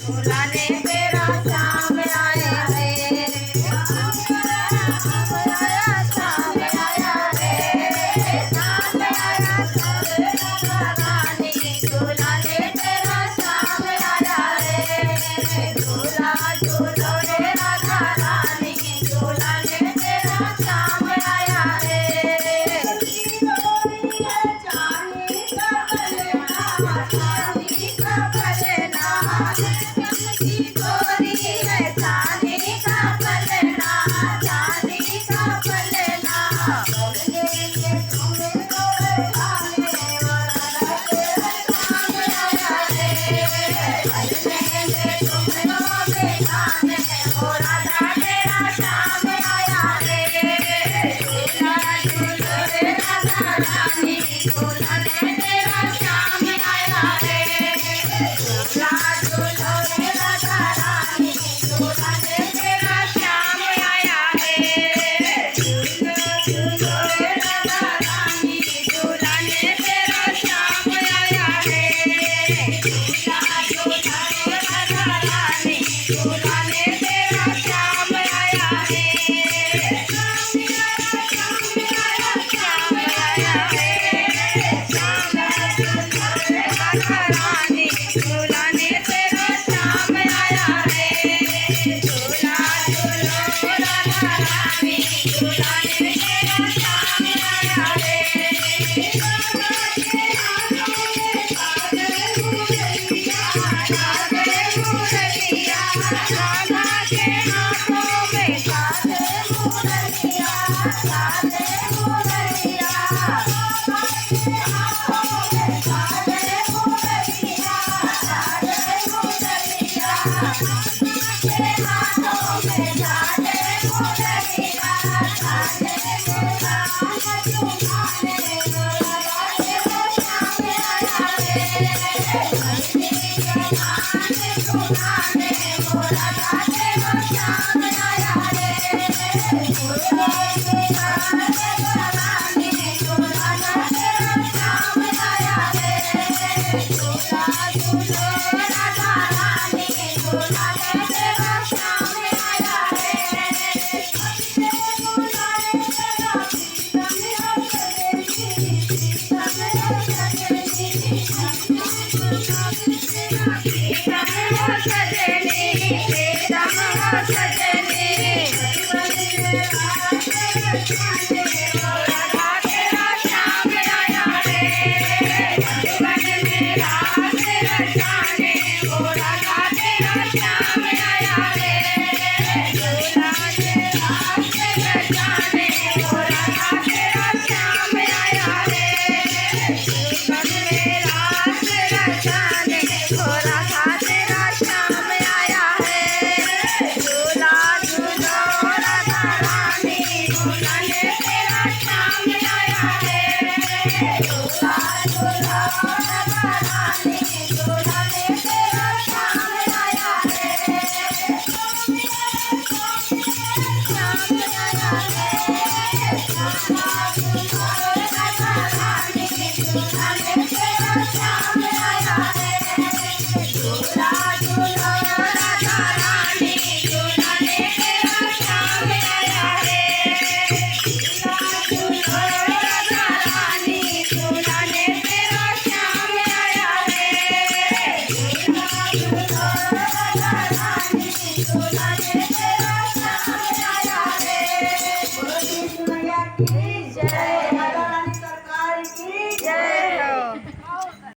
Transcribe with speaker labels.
Speaker 1: झूला ने तेरा श्याम आया रे, श्याम आया श्याम आया रे, श्याम आया श्याम रानी, झूला ने तेरा श्याम आया रे, झूला झूलो रे राधा रानी, झूला ने तेरा श्याम आया रे। चांदी का भलना, चांदी का भलना, चांदी का भलना, चांदी का भलना, बोलेंगे तुमको आने वाला तेरा श्याम आया रे, बोलेंगे तुमको बेगाने वो राधा तेरा श्याम आया रे, झूला झूलो रे राधा रानी, झूला ने तेरा श्याम आया रे, झूला झूलो रे राधा रानी, झूला ने तेरा श्याम आया रे, झूलो झूलो रे राधा रानी, झूला ने तेरा श्याम आया रे, झूला झूलो रे राधा रानी, झूला ने तेरा श्याम आया रे, श्याम आया श्याम आया रे, श्याम झूलो रे राधा रानी, झूला ने तेरा श्याम आया रे, झूला झूलो राधा रानी, झूला ने तेरा श्याम आया रे, राधा के हाथों में काले मुरलिया, काले मुरलिया, राधा के हाथों में काले मुरलिया, काले मुरलिया, राधा के हाथों में काले मुरलिया, काले मुरलिया, तुम्हारे राधा तेरा श्याम आया रे, हल्दी के गाने सुनाने वो राधा तेरा श्याम आया रे, झूला झूला राधा रानी, झूला तेरा श्याम आया रे, झूला झूलो राधा रानी, झूला तेरा श्याम आया रे, झूला तेरा प्रीतम सजनी, प्रीतम सजनी, राधा तेरा श्याम आया रे, मधुबन में रास रचाने वो राधा तेरा श्याम आया रे, झूला में रास रचाने वो राधा तेरा श्याम आया रे, मधुबन में रास रचाने वो राधा तेरा श्याम आया है, झूला झूलो राधा रानी, झूला ने तेरा श्याम आया है, झूला झूलो राधा रानी, झूला ने तेरा श्याम आया है, श्याम आया है, झूला झूलो राधा रानी, झूला ने तेरा श्याम आया है, झूला झूलो राधा रानी, झूला ने तेरा श्याम आया है, झूला झूलो राधा रानी, झूला ने तेरा श्याम आया है, झूला झूलो राधा रानी, झूला ने